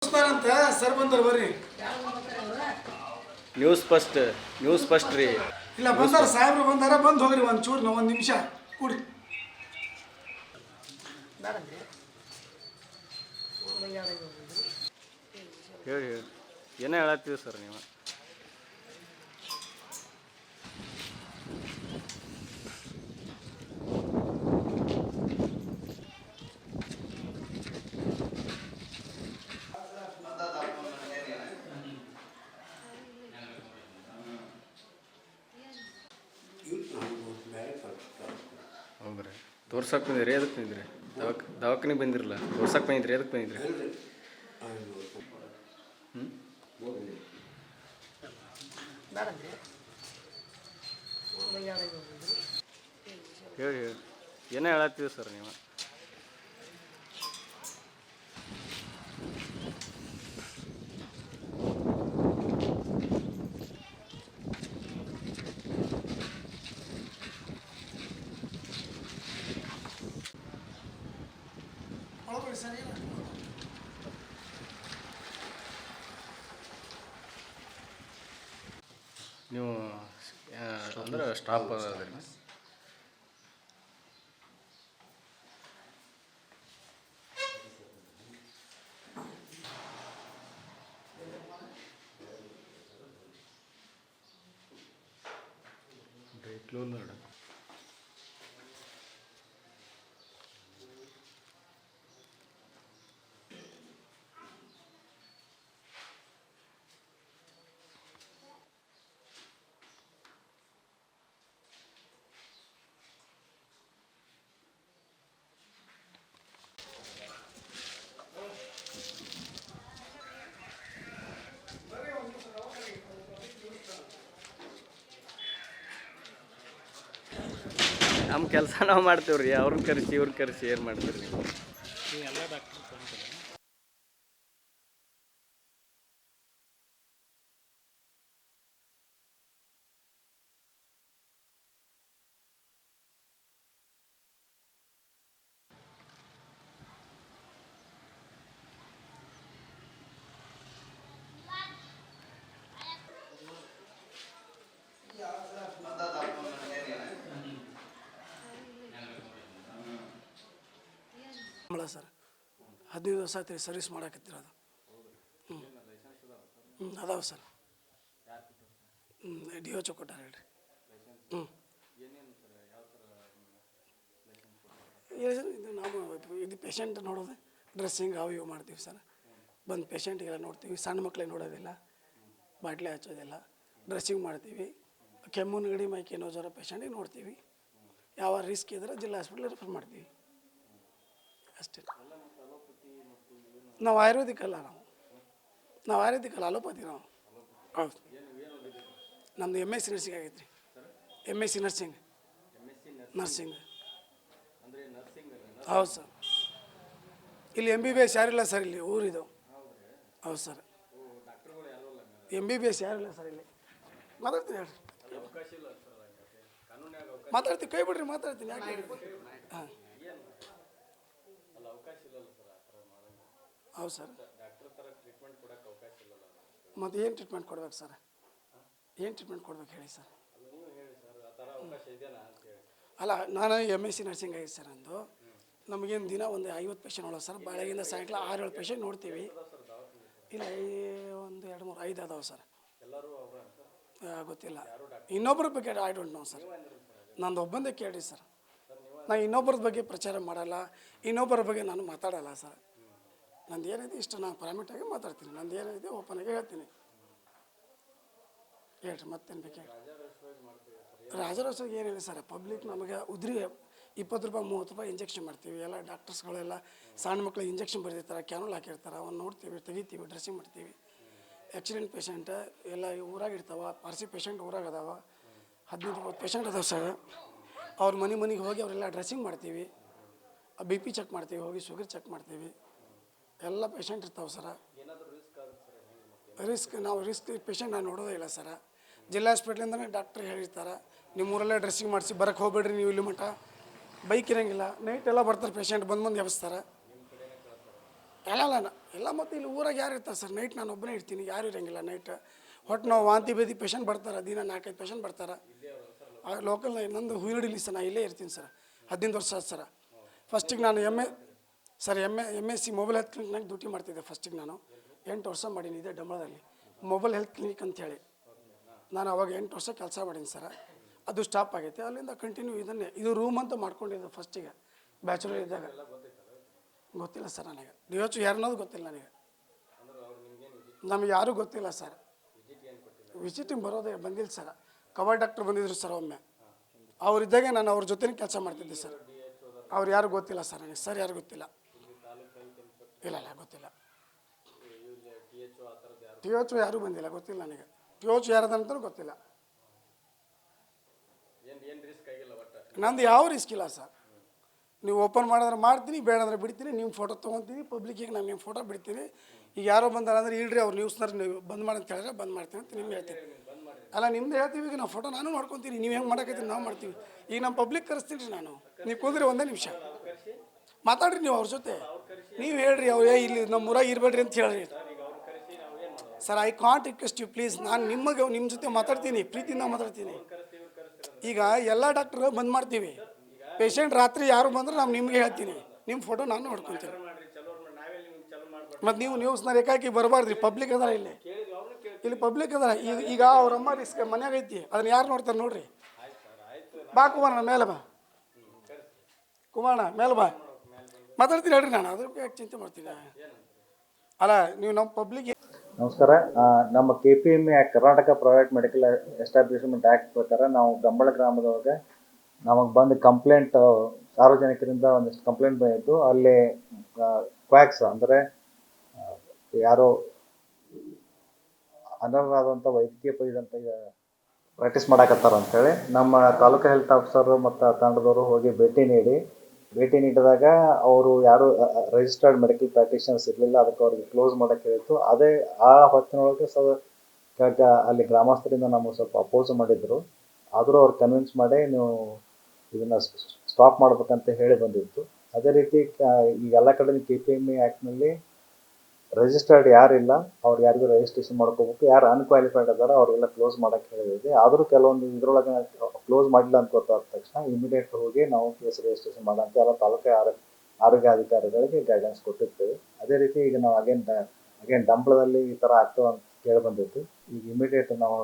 ಅಂತ ಸರ್ ಬಂದರು ಬರ್ರಿ. ನ್ಯೂಸ್ ಫಸ್ಟ್ ರೀ. ಇಲ್ಲ ಬಂದಾರ ಸಾಹೇಬ್ರು ಬಂದಾರ, ಬಂದು ಹೋಗ್ರಿ ಒಂಚೂರು ಒಂದು ನಿಮಿಷ ಕೂಡಿ. ಹೇಳಿ ಏನೇ ಹೇಳತ್ತೀವಿ ಸರ್ ನೀವು. ಹೌದ್ರಿ, ತೋರ್ಸಕ್ಕೆ ಬಂದಿರಿ? ಎದಕ್ಕೆ ಬಂದಿರಿ? ದವಾಖಾನಿಗೆ ಬಂದಿರಲ್ಲ, ತೋರ್ಸಕ್ಕೆ ಬಂದಿದ್ರಿ? ಎದಕ್ಕೆ ಬಂದಿದ್ರಿ? ಹೇಳಿ ಏನೇ ಹೇಳತ್ತೀವಿ ಸರ್ ನೀವು. ನೀವು ಅಂದ್ರೆ ಸ್ಟಾಪ್ ಅದ್ರಿ. ಬ್ರೇಕ್ಲೂ ನೋಡ ನಮ್ಮ ಕೆಲಸ ನಾವು ಮಾಡ್ತೀವಿ ರೀ. ಅವ್ರನ್ನ ಕರೆಸಿ ಇವ್ರನ್ನ ಕರೆಸಿ ಏನು ಮಾಡ್ತೀರಿ ನೀವು? ಎಲ್ಲ ಡಾಕ್ಟ್ರ್ ಸರ್ 15 ವರ್ಷ ಆಯ್ತು ರೀ ಸರ್ವಿಸ್ ಮಾಡಾಕತ್ತಿರೋದು. ಅದಾವ ಸರ್. ಡಿ ಒ ಕೊಟ್ಟಾರ ಹೇಳ್ರಿ. ಹೇಳಿ ಸರ್. ಇದು ನಾವು ಇದು ಪೇಷಂಟ್ ನೋಡೋದು, ಡ್ರೆಸ್ಸಿಂಗ್ ಅವು ಇವು ಮಾಡ್ತೀವಿ ಸರ್. ಬಂದು ಪೇಷಂಟಿಗೆಲ್ಲ ನೋಡ್ತೀವಿ. ಸಣ್ಣ ಮಕ್ಳಿಗೆ ನೋಡೋದಿಲ್ಲ, ಬಾಟ್ಲಿ ಹಚ್ಚೋದಿಲ್ಲ, ಡ್ರೆಸ್ಸಿಂಗ್ ಮಾಡ್ತೀವಿ. ಕೆಮ್ಮು ನೆಗಡಿ ಮೈಕೈ ನೋವು ಜ್ವರ ಪೇಷಂಟಿಗೆ ನೋಡ್ತೀವಿ. ಯಾವ ರಿಸ್ಕ್ ಇದ್ರೆ ಜಿಲ್ಲಾ ಹಾಸ್ಪಿಟ್ಲಿಗೆ ರೆಫರ್ ಮಾಡ್ತೀವಿ ಅಷ್ಟೇ. ನಾವು ಆಯುರ್ವೇದಿಕ್ ಅಲ್ಲ, ನಾವು ಆಯುರ್ವೇದಿಕ್ ಅಲ್ಲ, ಅಲೋಪತಿ ನಾವು. ಹೌದು, ನಮ್ಮದು MSc ನರ್ಸಿಂಗ್ ಆಗೈತೆ ರೀ. MSc nursing. ಹೌದು ಸರ್. ಇಲ್ಲಿ MBBS ಯಾರಿಲ್ಲ ಸರ್, ಇಲ್ಲಿ ಊರಿದು. ಹೌದು ಸರ್. MBBS ಯಾರಿಲ್ಲ ಸರ್ ಇಲ್ಲಿ. ಮಾತಾಡ್ತೀನಿ ಹೇಳ್ರಿ. ಮಾತಾಡ್ತೀವಿ, ಕೈ ಬಿಡ್ರಿ, ಮಾತಾಡ್ತೀನಿ. ಯಾಕೆ? ಹಾಂ ಹೌದು ಸರ್. ಮತ್ತು ಏನು ಟ್ರೀಟ್ಮೆಂಟ್ ಕೊಡ್ಬೇಕು ಸರ್? ಏನು ಟ್ರೀಟ್ಮೆಂಟ್ ಕೊಡ್ಬೇಕು ಹೇಳಿ ಸರ್? ಅಲ್ಲ, ನಾನು MSc ನರ್ಸಿಂಗ್ ಆಗಿದೆ ಸರ್. ಅಂದು ನಮಗೇನು ದಿನ ಒಂದು 50 ಪೇಷಂಟ್ ನೋಡೋದು ಸರ್. ಬೆಳಗಿಂದ ಸಾಯಂಕಾಲ 6-7 ಪೇಷಂಟ್ ನೋಡ್ತೀವಿ. ಇಲ್ಲ, ಒಂದು 2-3 5 ಅದಾವೆ ಸರ್. ಗೊತ್ತಿಲ್ಲ. ಇನ್ನೊಬ್ಬರ ಬಗ್ಗೆ ಐ ಡೋಂಟ್ ನೋ ಸರ್. ನಂದು ಒಬ್ಬಂದೇ ಕೇಳಿ ಸರ್. ನಾನು ಇನ್ನೊಬ್ಬರ ಬಗ್ಗೆ ಪ್ರಚಾರ ಮಾಡಲ್ಲ, ಇನ್ನೊಬ್ಬರ ಬಗ್ಗೆ ನಾನು ಮಾತಾಡಲ್ಲ ಸರ್. ನಂದು ಏನಿದೆ ಇಷ್ಟು ನಾನು ಪ್ರಾಮಿಟಾಗಿ ಮಾತಾಡ್ತೀನಿ. ನಂದು ಏನಿದೆ ಓಪನಾಗಿ ಹೇಳ್ತೀನಿ. ಹೇಳ್ರಿ, ಮತ್ತೇನು ಬೇಕು ಹೇಳಿ. ರಾಜರೋತ್ಸವ ಏನಿಲ್ಲ ಸರ್. ಪಬ್ಲಿಕ್ ನಮಗೆ ಉದ್ರಿ 20 ರೂಪಾಯಿ 30 ರೂಪಾಯಿ ಇಂಜೆಕ್ಷನ್ ಮಾಡ್ತೀವಿ. ಎಲ್ಲ ಡಾಕ್ಟರ್ಸ್ಗಳೆಲ್ಲ ಸಣ್ಣ ಮಕ್ಳಿಗೆ ಇಂಜೆಕ್ಷನ್ ಬರೆದಿರ್ತಾರೆ, ಕ್ಯಾನೂಲ್ ಹಾಕಿರ್ತಾರೆ. ಅವನ್ನ ನೋಡ್ತೀವಿ, ತೆಗಿತೀವಿ, ಡ್ರೆಸ್ಸಿಂಗ್ ಮಾಡ್ತೀವಿ. ಆ್ಯಕ್ಸಿಡೆಂಟ್ ಪೇಷಂಟ್ ಎಲ್ಲ ಊರಾಗ ಇರ್ತಾವೆ. ಪಾರ್ಸಿ ಪೇಷಂಟ್ ಊರಾಗ ಅದಾವೆ. 15-20 ಪೇಷಂಟ್ ಅದಾವೆ ಸರ್. ಅವ್ರ ಮನೆಗೆ ಹೋಗಿ ಅವರೆಲ್ಲ ಡ್ರೆಸ್ಸಿಂಗ್ ಮಾಡ್ತೀವಿ. BP ಚೆಕ್ ಮಾಡ್ತೀವಿ, ಹೋಗಿ ಶುಗರ್ ಚೆಕ್ ಮಾಡ್ತೀವಿ. ಎಲ್ಲ ಪೇಷಂಟ್ ಇರ್ತಾವೆ ಸರ. ರಿಸ್ಕ್ ಪೇಷಂಟ್ ನಾನು ನೋಡೋದೇ ಇಲ್ಲ ಸರ. ಜಿಲ್ಲಾ ಹಾಸ್ಪಿಟ್ಲಿಂದನೇ ಡಾಕ್ಟ್ರ್ ಹೇಳಿರ್ತಾರೆ, ನಿಮ್ಮೂರಲ್ಲೇ ಡ್ರೆಸ್ಸಿಂಗ್ ಮಾಡಿಸಿ ಬರೋಕ್ಕೆ ಹೋಗ್ಬೇಡ್ರಿ ನೀವು ಇಲ್ಲಿ ಮಟ್ಟ. ಬೈಕ್ ಇರೋಂಗಿಲ್ಲ, ನೈಟ್ ಎಲ್ಲ ಬರ್ತಾರೆ ಪೇಷಂಟ್, ಬಂದು ಎಬ್ಸ್ತಾರೆ. ಎಲ್ಲ ಎಲ್ಲ ಮತ್ತು ಇಲ್ಲಿ ಊರಾಗ ಯಾರು ಇರ್ತಾರೆ ಸರ್, ನೈಟ್ ನಾನು ಒಬ್ಬನೇ ಇರ್ತೀನಿ, ಯಾರು ಇರೋಂಗಿಲ್ಲ ನೈಟ್. ಹೊಟ್ಟೆ ನೋವು ವಾಂತಿ ಭೇದಿ ಪೇಷಂಟ್ ಬರ್ತಾರೆ, ದಿನ 4-5 ಪೇಷಂಟ್ ಬರ್ತಾರೆ. ಲೋಕಲ್ ನಂದು ಹೂವಿನಡಿಲಿ ಸರ್, ನಾನು ಇಲ್ಲೇ ಇರ್ತೀನಿ ಸರ್. 15 ವರ್ಷ ಆಯ್ತು ಸರ್. ಫಸ್ಟಿಗೆ ನಾನು M S C mobile health ಕ್ಲಿನಿಕ್ನಾಗ ಡ್ಯೂಟಿ ಮಾಡ್ತಿದ್ದೆ. ಫಸ್ಟಿಗೆ ನಾನು 8 ವರ್ಷ ಮಾಡೀನಿ ಇದೇ ಡಂಬಳದಲ್ಲಿ, ಮೊಬೈಲ್ ಹೆಲ್ತ್ ಕ್ಲಿನಿಕ್ ಅಂತೇಳಿ. ನಾನು ಅವಾಗ 8 ವರ್ಷ ಕೆಲಸ ಮಾಡೀನಿ ಸರ್. ಅದು ಸ್ಟಾಪ್ ಆಗೈತೆ. ಅಲ್ಲಿಂದ ಕಂಟಿನ್ಯೂ ಇದು ರೂಮ್ ಅಂತ ಮಾಡ್ಕೊಂಡಿದ್ದೆ ಫಸ್ಟಿಗೆ ಬ್ಯಾಚುಲರ್ ಇದ್ದಾಗ. ಗೊತ್ತಿಲ್ಲ ಸರ್ ನನಗೆ, DHO ಯಾರು ಅನ್ನೋದು ಗೊತ್ತಿಲ್ಲ ನನಗೆ. ನಮಗೆ ಯಾರೂ ಗೊತ್ತಿಲ್ಲ ಸರ್. ವಿಸಿಟಿಂಗ್ ಬರೋದೇ ಬಂದಿಲ್ಲ ಸರ್. ಕವರ್ ಡಾಕ್ಟ್ರ್ ಬಂದಿದ್ರು ಸರ್ ಒಮ್ಮೆ, ಅವರಿದ್ದಾಗೆ ನಾನು ಅವ್ರ ಜೊತೆ ಕೆಲಸ ಮಾಡ್ತಿದ್ದೆ ಸರ್. ಅವ್ರು ಯಾರು ಗೊತ್ತಿಲ್ಲ ಸರ್ ನನಗೆ, ಸರ್ ಯಾರು ಗೊತ್ತಿಲ್ಲ. ಇಲ್ಲ ಗೊತ್ತಿಲ್ಲ. DHO ಯಾರೂ ಬಂದಿಲ್ಲ, ಗೊತ್ತಿಲ್ಲ ನನಗೆ. DHO ಯಾರದಂತಲೂ ಗೊತ್ತಿಲ್ಲ. ನಂದು ಯಾವ ರಿಸ್ಕ್ ಇಲ್ಲ ಸರ್. ನೀವು ಓಪನ್ ಮಾಡಿದ್ರೆ ಮಾಡ್ತೀನಿ, ಬೇಡಂದ್ರೆ ಬಿಡ್ತೀನಿ. ನಿಮ್ಮ ಫೋಟೋ ತೊಗೊತೀನಿ, ಪಬ್ಲಿಕ್ಕಿಗೆ ನಾನು ನಿಮ್ಮ ಫೋಟೋ ಬಿಡ್ತೀನಿ. ಈಗ ಯಾರೋ ಬಂದಾರಂದ್ರೆ ಇಲ್ರಿ ಅವ್ರು ನ್ಯೂಸ್ನವ್ರು ನೀವು ಬಂದ್ ಮಾಡಿ ಅಂತ ಹೇಳಿದ್ರೆ ಬಂದ್ ಮಾಡ್ತೀನಿ ಅಂತ ನಿಮ್ಗೆ ಹೇಳ್ತೀನಿ. ಅಲ್ಲ ನಿಮ್ದು ಹೇಳ್ತೀವಿ, ಈಗ ನಾವು ಫೋಟೋ ನಾನು ಮಾಡ್ಕೊತೀನಿ. ನೀವು ಹೆಂಗೆ ಮಾಡೋಕೈತಿ ನಾವು ಮಾಡ್ತೀವಿ. ಈಗ ನಮ್ಮ ಪಬ್ಲಿಕ್ ಕರೆಸ್ತೀನಿ ರೀ ನಾನು. ನೀವು ಕೂದ್ರಿ ಒಂದೇ ನಿಮಿಷ ಮಾತಾಡ್ರಿ ನೀವು ಅವ್ರ ಜೊತೆ. ನೀವು ಹೇಳ್ರಿ ಅವ್ರು ಇಲ್ಲಿ ನಮ್ಮ ಊರಾಗ ಇರಬೇಡ್ರಿ ಅಂತ ಹೇಳ್ರಿ sir. I can't request you please. ನಾನು ನಿಮ್ಮ ಜೊತೆ ಮಾತಾಡ್ತೀನಿ, ಪ್ರೀತಿಯಿಂದ ಮಾತಾಡ್ತೀನಿ. ಈಗ ಎಲ್ಲ ಡಾಕ್ಟ್ರು ಬಂದ್ ಮಾಡ್ತೀವಿ. ಪೇಷಂಟ್ ರಾತ್ರಿ ಯಾರು ಬಂದ್ರೆ ನಾನು ನಿಮಗೆ ಹೇಳ್ತೀನಿ, ನಿಮ್ಮ ಫೋಟೋ ನಾನು ನೋಡ್ಕೊತೀನಿ. ಮತ್ತು ನೀವು ನ್ಯೂಸ್ನ ರೇಖಾಕಿ ಬರಬಾರ್ದ್ರಿ. ಪಬ್ಲಿಕ್ ಅದಾರ ಇಲ್ಲಿ ಪಬ್ಲಿಕ್ ಅದಾರ. ಈಗ ಅವ್ರಮ್ಮ ರಿಸ್ಕ್ ಮನ್ಯಾಗ ಐತಿ, ಅದನ್ನ ಯಾರು ನೋಡ್ತಾರೆ ನೋಡ್ರಿ. ಬಾ ಕುಮಾರಣ್ಣ ಮೇಲೆ ಬಾ, ಕುಮಾರಣ್ಣ ಮೇಲೆ ಬಾ, ಮಾತಾಡ್ತೀನಿ ಹೇಳ್ರಿ. ನಾನು ಅದ್ರ ಯಾಕೆ ಚಿಂತೆ ಮಾಡ್ತೀನಿ. ಅಲ್ಲ ನೀವು ನಮ್ಮ ಪಬ್ಲಿಕ್. ನಮಸ್ಕಾರ. ನಮ್ಮ KPME act, Karnataka private medical establishment act ಪ್ರಕಾರ ನಾವು ಗಂಬಳ ಗ್ರಾಮದೊಳಗೆ ನಮಗೆ ಬಂದು ಕಂಪ್ಲೇಂಟ್, ಸಾರ್ವಜನಿಕರಿಂದ ಒಂದಿಷ್ಟು ಕಂಪ್ಲೇಂಟ್ ಬಂದಿದ್ದು. ಅಲ್ಲಿ ಕ್ವಾಕ್ಸ್ ಅಂದರೆ ಯಾರೋ ಅನರ್ಹರಾದಂಥ ವೈದ್ಯಕೀಯ ಪದವಿದಂತ ಪ್ರಾಕ್ಟೀಸ್ ಮಾಡಕತ್ತಾರ ಅಂಥೇಳಿ ನಮ್ಮ ತಾಲೂಕು ಹೆಲ್ತ್ ಆಫೀಸರು ಮತ್ತು ತಂಡದವರು ಹೋಗಿ ಭೇಟಿ ನೀಡಿದಾಗ ಅವರು ಯಾರು ರಿಜಿಸ್ಟರ್ಡ್ ಮೆಡಿಕಲ್ ಪ್ರಾಕ್ಟೀಷನರ್ಸ್ ಇರಲಿಲ್ಲ. ಅದಕ್ಕೆ ಅವ್ರಿಗೆ ಕ್ಲೋಸ್ ಮಾಡೋಕ್ಕೆ ಹೇಳಿತ್ತು. ಆ ಹೊತ್ತಿನೊಳಗೆ ಅಲ್ಲಿ ಗ್ರಾಮಸ್ಥರಿಂದ ನಮಗೆ ಸ್ವಲ್ಪ ಅಪೋಸ್ ಮಾಡಿದ್ರು. ಆದರೂ ಅವ್ರು ಕನ್ವಿನ್ಸ್ ಮಾಡಿ ನೀವು ಇದನ್ನು ಸ್ಟಾಪ್ ಮಾಡ್ಬೇಕಂತ ಹೇಳಿ ಬಂದಿತ್ತು. ಅದೇ ರೀತಿ ಈಗೆಲ್ಲ ಕಡೆ KPME ಆ್ಯಕ್ಟ್ನಲ್ಲಿ ರಿಜಿಸ್ಟರ್ಡ್ ಯಾರಿಲ್ಲ ಅವ್ರು ಯಾರಿಗೂ ರಿಜಿಸ್ಟ್ರೇಷನ್ ಮಾಡ್ಕೋಬೇಕು. ಯಾರು ಅನ್ಕ್ವಾಲಿಫೈಡ್ ಅದಾರ ಅವ್ರಿಗೆಲ್ಲ ಕ್ಲೋಸ್ ಮಾಡೋಕ್ಕೆ ಹೇಳಿದೆ. ಆದರೂ ಕೆಲವೊಂದು ಇದ್ರೊಳಗೆ ಕ್ಲೋಸ್ ಮಾಡಿಲ್ಲ ಅಂತ ಗೊತ್ತಾದ ತಕ್ಷಣ ಇಮಿಡಿಯೇಟ್ ಹೋಗಿ ನಾವು ಕೇಸ್ ರಿಜಿಸ್ಟ್ರೇಷನ್ ಮಾಡೋಂಥ ಎಲ್ಲ ತಾಲೂಕು ಆರೋಗ್ಯ ಅಧಿಕಾರಿಗಳಿಗೆ ಗೈಡೆನ್ಸ್ ಕೊಟ್ಟಿರ್ತೇವೆ. ಅದೇ ರೀತಿ ಈಗ ನಾವು ಅಗೇನ್ ಡಂಬಳದಲ್ಲಿ ಈ ಥರ ಆಗ್ತವೆ ಅಂತ ಕೇಳಿ ಬಂದಿತ್ತು. ಈಗ ಇಮಿಡಿಯೇಟ್ ನಾವು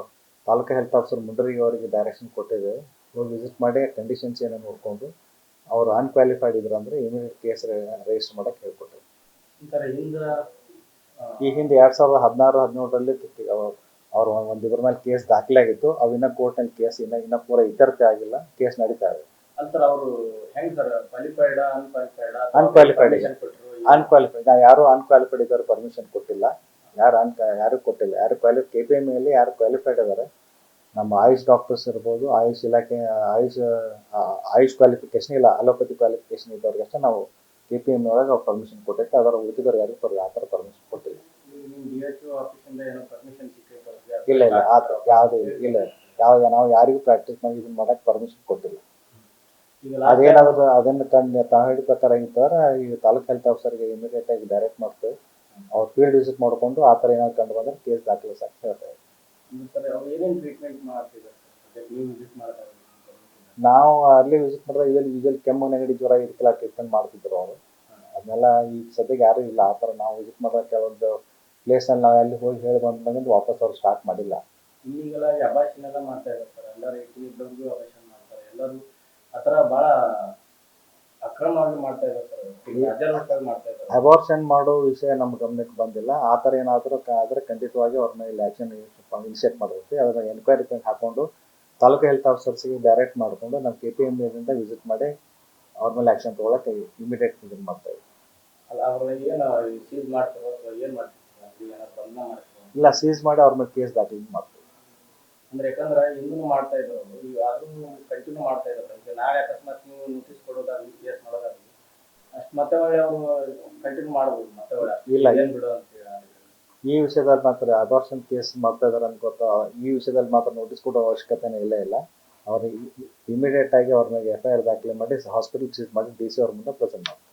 ತಾಲೂಕು ಹೆಲ್ತ್ ಆಫೀಸರ್ ಮುಂಡ್ರಿಗೆ ಅವರಿಗೆ ಡೈರೆಕ್ಷನ್ ಕೊಟ್ಟಿದ್ದೇವೆ. ಹೋಗಿ ವಿಸಿಟ್ ಮಾಡಿ ಕಂಡೀಷನ್ಸ್ ಏನೋ ನೋಡಿಕೊಂಡು ಅವರು ಅನ್ಕ್ವಾಲಿಫೈಡ್ ಇದ್ರು ಅಂದರೆ ಇಮಿಡಿಯೇಟ್ ಕೇಸ್ ರಿಜಿಸ್ಟರ್ ಮಾಡೋಕ್ಕೆ ಹೇಳ್ಕೊಟ್ಟೇವೆ. ಈ ಹಿಂದೆ 2016-17ರಲ್ಲಿ ಅವ್ರು ಒಂದಿಬ್ಬರ ಮೇಲೆ ಕೇಸ್ ದಾಖಲೆ ಆಗಿತ್ತು. ಅವು ಇನ್ನೂ ಕೋರ್ಟ್ನಲ್ಲಿ ಕೇಸ್ ಇನ್ನೂ ಪೂರ ಇತ್ಯರ್ಥ ಆಗಿಲ್ಲ. ಕೇಸ್ ನಡೀತಾ ಇದೆ. ಅನ್ಕ್ವಾಲಿಫೈಡ್ ನಾವು ಯಾರು ಅನ್ಕ್ವಾಲಿಫೈಡ್ ಇದ್ದಾರೆ ಪರ್ಮಿಷನ್ ಕೊಟ್ಟಿಲ್ಲ. ಯಾರು ಕೊಟ್ಟಿಲ್ಲ. KPMEಯಲ್ಲಿ ಯಾರು ಕ್ವಾಲಿಫೈಡ್ ಇದ್ದಾರೆ ನಮ್ಮ ಆಯುಷ್ ಡಾಕ್ಟರ್ಸ್ ಇರ್ಬೋದು, ಆಯುಷ್ ಇಲಾಖೆ ಆಯುಷ್ ಕ್ವಾಲಿಫಿಕೇಶನ್ ಇಲ್ಲ, ಅಲೋಪತಿ ಕ್ವಾಲಿಫಿಕೇಶನ್ ಇದ್ದವ್ರಿಗಷ್ಟೇ ನಾವು KPME ಒಳಗೆ ಅವ್ರು ಪರ್ಮಿಷನ್ ಕೊಟ್ಟೈತೆ. ಅದರ ಉಳಿದವರು ಯಾರಿಗೂ ಆ ಥರ ಪರ್ಮಿಷನ್ ಕೊಟ್ಟಿಲ್ಲ. ಇಲ್ಲ ಆ ಥರ ಯಾವುದೇ ಇಲ್ಲ. ನಾವು ಯಾರಿಗೂ ಪ್ರಾಕ್ಟೀಸ್ ಮಾಡಿ ಇದನ್ನ ಮಾಡೋಕ್ಕೆ ಪರ್ಮಿಷನ್ ಕೊಟ್ಟಿಲ್ಲ. ಅದೇನಾದರೂ ಅದನ್ನು ತಾವು ಹೇಳಿದ ಪ್ರಕಾರ ಆಗಿತ್ತಂದ್ರೆ ಈಗ ತಾಲೂಕು ಹೆಲ್ತ್ ಆಫೀಸರ್ಗೆ ಇಮಿಡಿಯೇಟ್ ಆಗಿ ಡೈರೆಕ್ಟ್ ಮಾಡ್ತೇವೆ. ಅವ್ರು ಫೀಲ್ಡ್ ವಿಸಿಟ್ ಮಾಡಿಕೊಂಡು ಆ ಥರ ಏನಾದ್ರು ಕಂಡು ಬಂದರೆ ಕೇಸ್ ದಾಖಲಿಸ ಅಂತ ಹೇಳ್ತೇವೆ. ನಾವು ಅಲ್ಲಿ ವಿಸಿಟ್ ಮಾಡಿದ್ರೆ ಯೂಶಲಿ ಕೆಮ್ಮು, ನೆಗಡಿ, ಜ್ವರ ಇದಕ್ಕೆಲ್ಲ ಟ್ರೀಟ್ಮೆಂಟ್ ಮಾಡ್ತಿದ್ರು ಅವರು. ಅದನ್ನೆಲ್ಲ ಈಗ ಸದ್ಯಕ್ಕೆ ಯಾರೂ ಇಲ್ಲ ಆ ಥರ. ನಾವು ವಿಸಿಟ್ ಮಾಡಿದ್ರೆ ಕೆಲವೊಂದು ಪ್ಲೇಸಲ್ಲಿ ನಾವು ಅಲ್ಲಿ ಹೋಗಿ ಹೇಳಿ ಬಂದು ವಾಪಸ್ ಅವ್ರು ಸ್ಟಾರ್ಟ್ ಮಾಡಿಲ್ಲ. ಈಗೆಲ್ಲ ಅಬಾರ್ಷನ್ ಎಲ್ಲ ಮಾಡ್ತಾ ಇರ್ತಾರೆ. ಎಲ್ಲರೂ ಅಬಾರ್ಷನ್ ಮಾಡ್ತಾರೆ. ಎಲ್ಲರೂ ಆ ಥರ ಭಾಳ ಅಕ್ರಮವಾಗಿ ಮಾಡ್ತಾ ಇದ್ದಾರೆ. ಅಬಾರ್ಷನ್ ಮಾಡೋ ವಿಷಯ ನಮ್ಮ ಗಮನಕ್ಕೆ ಬಂದಿಲ್ಲ. ಆ ಥರ ಏನಾದರೂ ಆದರೆ ಖಂಡಿತವಾಗಿ ಅವ್ರ ಮೇಲೆ ಆ್ಯಕ್ಷನ್ ಇನಿಷಿಯೇಟ್ ಮಾಡಿರ್ತೀವಿ. ಅದನ್ನು ಎನ್ಕ್ವೈರಿ ಹಾಕೊಂಡು ತಾಲೂಕು ಹೆಲ್ತ್ ಆಫೀಸರ್ಸ್ಗೆ ಡೈರೆಕ್ಟ್ ಮಾಡಿಕೊಂಡು ನಮ್ಮ KPMEದಿಂದ ವಿಸಿಟ್ ಮಾಡಿ ಅವ್ರ ಮೇಲೆ ಆ್ಯಕ್ಷನ್ ತೊಗೊಳಕ್ಕೆ ಇಮಿಡಿಯೇಟ್ ಇದನ್ನು ಮಾಡ್ತಾಯಿದ್ವಿ. ಇಲ್ಲ, ಸೀಸ್ ಮಾಡಿ ಅವ್ರ ಮೇಲೆ ಕೇಸ್ ದಾಖಲೆ ಮಾಡ್ತೀವಿ. ಅಂದ್ರೆ ಯಾಕಂದ್ರೆ ಇನ್ನೂ ಮಾಡ್ತಾ ಇದ್ರು, ಈಗ ಆದ್ರೂ ಕಂಟಿನ್ಯೂ ಮಾಡ್ತಾ ಇದ್ದಾರೆ. ನಾಳೆ ಅಕಸ್ಮಾತ್ ನೀವು ನೋಟಿಸ್ ಕೊಡೋದಾಗಲಿ, ಕೇಸ್ ಮಾಡೋದಾಗಲಿ ಅಷ್ಟು ಮತ್ತೆ ಅವರು ಕಂಟಿನ್ಯೂ ಮಾಡ್ಬೋದು. ಮತ್ತೆ ಇಲ್ಲ ಬಿಡು ಅಂತ ಈ ವಿಷಯದಲ್ಲಿ ಮಾತ್ರ ಅಬಾರ್ಷನ್ ಕೇಸ್ ಮಾಡ್ತಾ ಇದಾರೆ ಅಂತ ಗೊತ್ತಾ. ಈ ವಿಷಯದಲ್ಲಿ ಮಾತ್ರ ನೋಟಿಸ್ ಕೊಡೋ ಅವಶ್ಯಕತೆನೇ ಇಲ್ಲ. ಅವ್ರಿಗೆ ಇಮಿಡಿಯೇಟ್ ಆಗಿ ಅವ್ರ ಮೇಲೆ FIR ದಾಖಲೆ ಮಾಡಿ ಹಾಸ್ಪಿಟಲ್ ಸೀಸ್ ಮಾಡಿ DC ಅವ್ರ ಮುಂದೆ ಪ್ರೆಸೆಂಟ್ ಮಾಡ್ತಾರೆ.